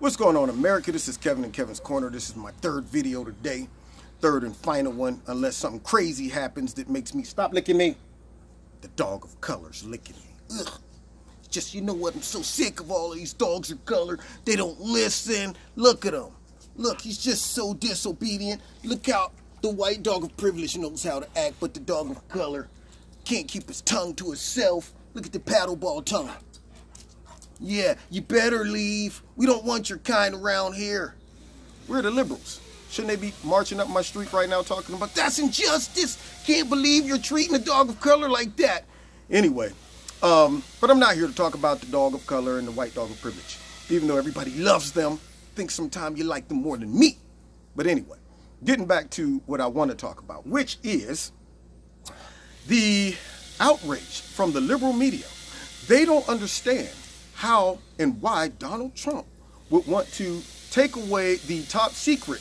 What's going on, America? This is Kevin in Kevin's Corner. This is my third video today. Third and final one, unless something crazy happens that makes me stop licking me. The dog of color's licking me. Ugh. Just, you know what? I'm so sick of all of these dogs of color. They don't listen. Look at him. Look, he's just so disobedient. Look how the white dog of privilege knows how to act, but the dog of color can't keep his tongue to himself. Look at the paddleball tongue. Yeah, you better leave. We don't want your kind around here. We're the liberals. Shouldn't they be marching up my street right now talking about that's injustice? Can't believe you're treating a dog of color like that. Anyway, but I'm not here to talk about the dog of color and the white dog of privilege. Even though everybody loves them, I think sometimes you like them more than me. But anyway, getting back to what I want to talk about, which is the outrage from the liberal media. They don't understand how and why Donald Trump would want to take away the top secret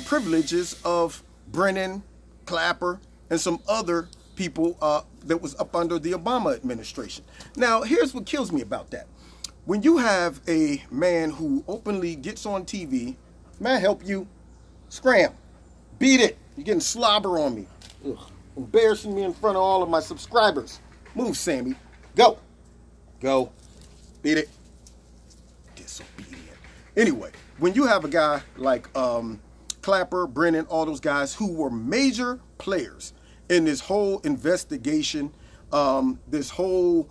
privileges of Brennan, Clapper, and some other people that was up under the Obama administration. Now, here's what kills me about that. When you have a man who openly gets on TV, may I help you? Scram. Beat it. You're getting slobber on me. Ugh. Embarrassing me in front of all of my subscribers. Move, Sammy. Go. Go. Beat it. Disobedient. Anyway, when you have a guy like Clapper, Brennan, all those guys who were major players in this whole investigation, this whole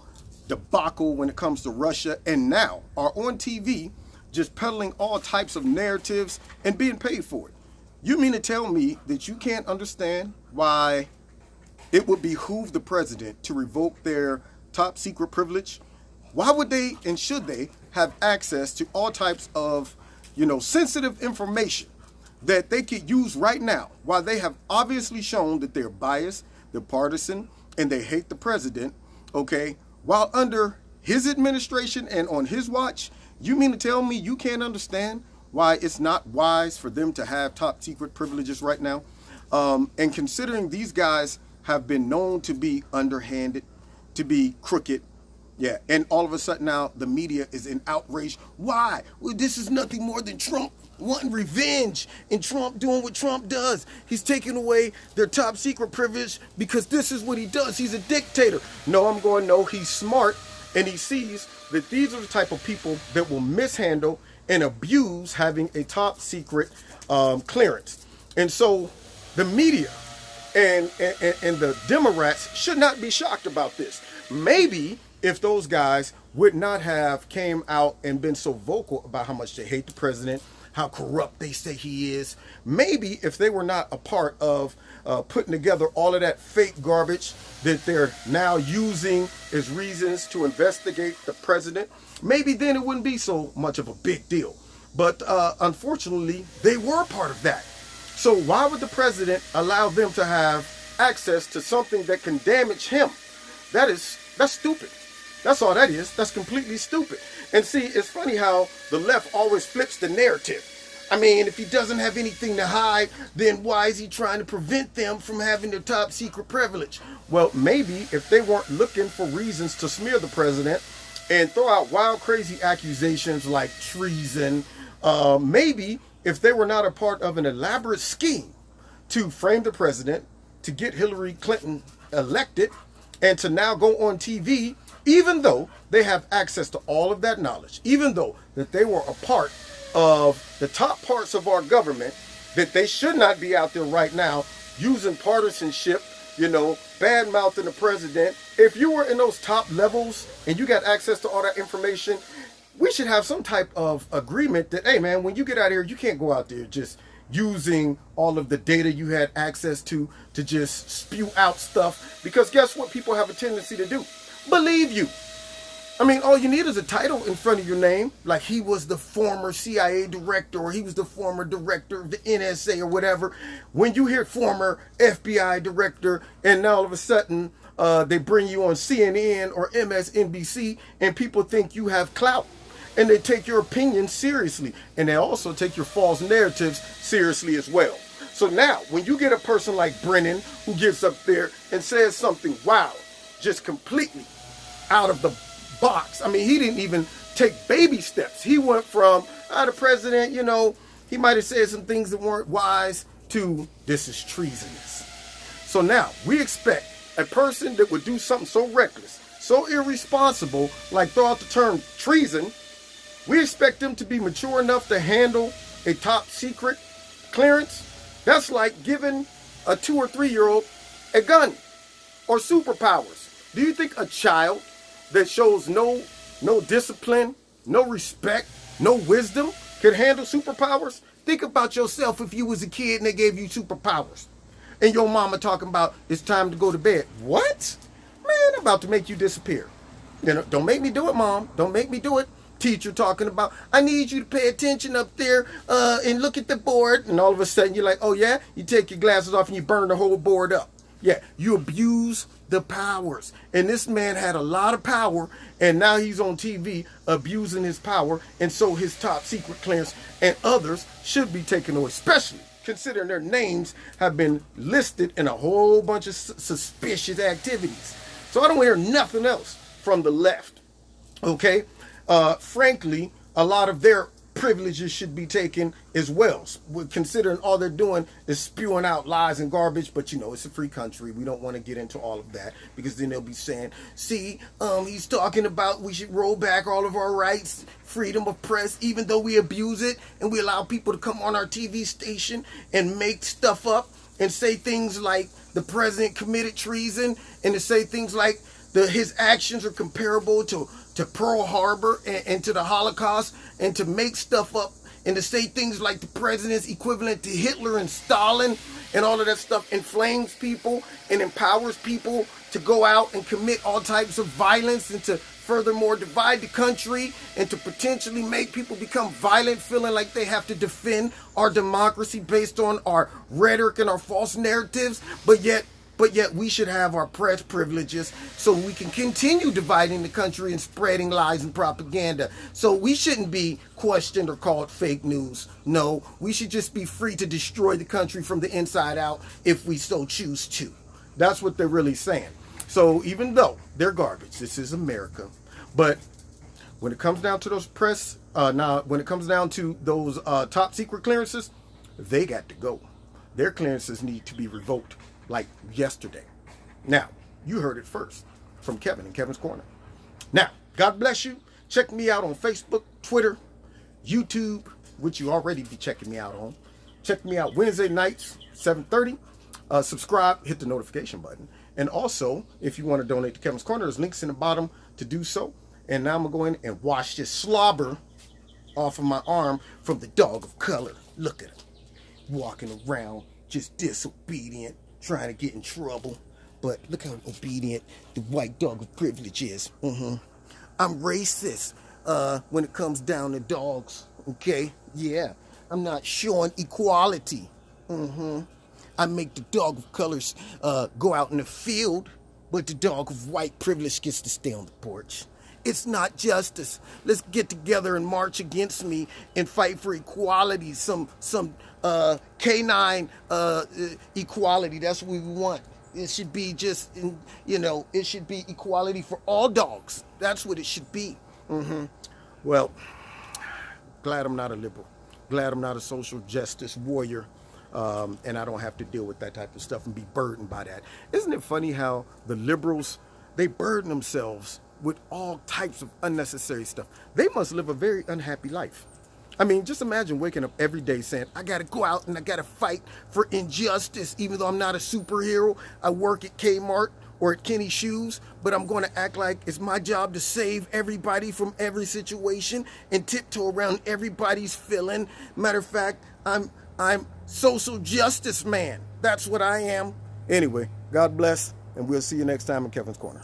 debacle when it comes to Russia, and now are on TV just peddling all types of narratives and being paid for it. You mean to tell me that you can't understand why it would behoove the president to revoke their top secret privilege? Why would they and should they have access to all types of, sensitive information that they could use right now, while they have obviously shown that they're biased, they're partisan, and they hate the president, okay? While under his administration and on his watch, you mean to tell me you can't understand why it's not wise for them to have top secret privileges right now? And considering these guys have been known to be underhanded, to be crooked, yeah, and all of a sudden now the media is in outrage. Why? Well, this is nothing more than Trump wanting revenge and Trump doing what Trump does. He's taking away their top secret privilege because this is what he does. He's a dictator. No, I'm going, no, he's smart, and he sees that these are the type of people that will mishandle and abuse having a top secret clearance. And so the media and the Democrats should not be shocked about this. Maybe if those guys would not have came out and been so vocal about how much they hate the president, how corrupt they say he is, maybe if they were not a part of putting together all of that fake garbage that they're now using as reasons to investigate the president, maybe then it wouldn't be so much of a big deal. But unfortunately, they were part of that. So why would the president allow them to have access to something that can damage him? That's stupid. That's all that is. That's completely stupid. And see, it's funny how the left always flips the narrative. I mean, if he doesn't have anything to hide, then why is he trying to prevent them from having their top secret privilege? Well, maybe if they weren't looking for reasons to smear the president and throw out wild, crazy accusations like treason, maybe if they were not a part of an elaborate scheme to frame the president, to get Hillary Clinton elected, and to now go on TV, even though they have access to all of that knowledge, even though that they were a part of the top parts of our government, that they should not be out there right now using partisanship, bad-mouthing the president. If you were in those top levels and you got access to all that information, we should have some type of agreement that, hey man, when you get out of here, you can't go out there just using all of the data you had access to just spew out stuff, because guess what people have a tendency to do? Believe you. I mean, all you need is a title in front of your name, like he was the former CIA director, or he was the former director of the NSA or whatever. When you hear former FBI director, and now all of a sudden they bring you on CNN or MSNBC, and people think you have clout, and they take your opinion seriously, and they also take your false narratives seriously as well. So now, when you get a person like Brennan who gets up there and says something wild, just completely out of the box. I mean, he didn't even take baby steps. He went from the president, you know, he might have said some things that weren't wise, to this is treasonous. So now we expect a person that would do something so reckless, so irresponsible, like throw out the term treason, we expect them to be mature enough to handle a top secret clearance. That's like giving a 2 or 3 year old a gun or superpowers. Do you think a child that shows no discipline, no respect, no wisdom can handle superpowers? Think about yourself if you was a kid and they gave you superpowers. And your mama talking about it's time to go to bed. What? Man, I'm about to make you disappear. You know, don't make me do it, Mom. Don't make me do it. Teacher talking about, I need you to pay attention up there and look at the board. And all of a sudden you're like, oh yeah? You take your glasses off and you burn the whole board up. Yeah, you abuse the powers. And this man had a lot of power, and now he's on TV abusing his power, and so his top secret clearance and others should be taken away, especially considering their names have been listed in a whole bunch of suspicious activities. So I don't hear nothing else from the left, okay? Frankly, a lot of their privileges should be taken as well, considering all they're doing is spewing out lies and garbage. But you know, it's a free country. We don't want to get into all of that, because then they'll be saying, see, he's talking about we should roll back all of our rights, freedom of press, even though we abuse it and we allow people to come on our TV station and make stuff up and say things like the president committed treason, and to say things like his actions are comparable to Pearl Harbor and to the Holocaust, and to make stuff up and to say things like the president's equivalent to Hitler and Stalin, and all of that stuff inflames people and empowers people to go out and commit all types of violence, and to furthermore divide the country, and to potentially make people become violent, feeling like they have to defend our democracy based on our rhetoric and our false narratives. But yet we should have our press privileges so we can continue dividing the country and spreading lies and propaganda. So we shouldn't be questioned or called fake news. No, we should just be free to destroy the country from the inside out if we so choose to. That's what they're really saying. So even though they're garbage, this is America. But when it comes down to those press, when it comes down to those top secret clearances, they got to go. Their clearances need to be revoked. Like yesterday. Now, you heard it first from Kevin in Kevin's Corner. Now, God bless you. Check me out on Facebook, Twitter, YouTube, which you already be checking me out on. Check me out Wednesday nights, 7:30. Subscribe, hit the notification button. And also, if you want to donate to Kevin's Corner, there's links in the bottom to do so. And now I'm going to go in and wash this slobber off of my arm from the dog of color. Look at him. Walking around, just disobedient, trying to get in trouble. But look how obedient the white dog of privilege is. I'm racist when it comes down to dogs. Okay? Yeah. I'm not showing equality. I make the dog of colors go out in the field, but the dog of white privilege gets to stay on the porch. It's not justice. Let's get together and march against me and fight for equality. Some canine equality. That's what we want. It should be just, you know, it should be equality for all dogs. That's what it should be. Well, glad I'm not a liberal. Glad I'm not a social justice warrior. And I don't have to deal with that type of stuff and be burdened by that. Isn't it funny how the liberals, they burden themselves with all types of unnecessary stuff? They must live a very unhappy life. I mean, just imagine waking up every day saying, I got to go out and I got to fight for injustice, even though I'm not a superhero. I work at Kmart or at Kenny Shoes, but I'm going to act like it's my job to save everybody from every situation and tiptoe around everybody's feeling. Matter of fact, I'm social justice man. That's what I am. Anyway, God bless, and we'll see you next time in Kevin's Corner.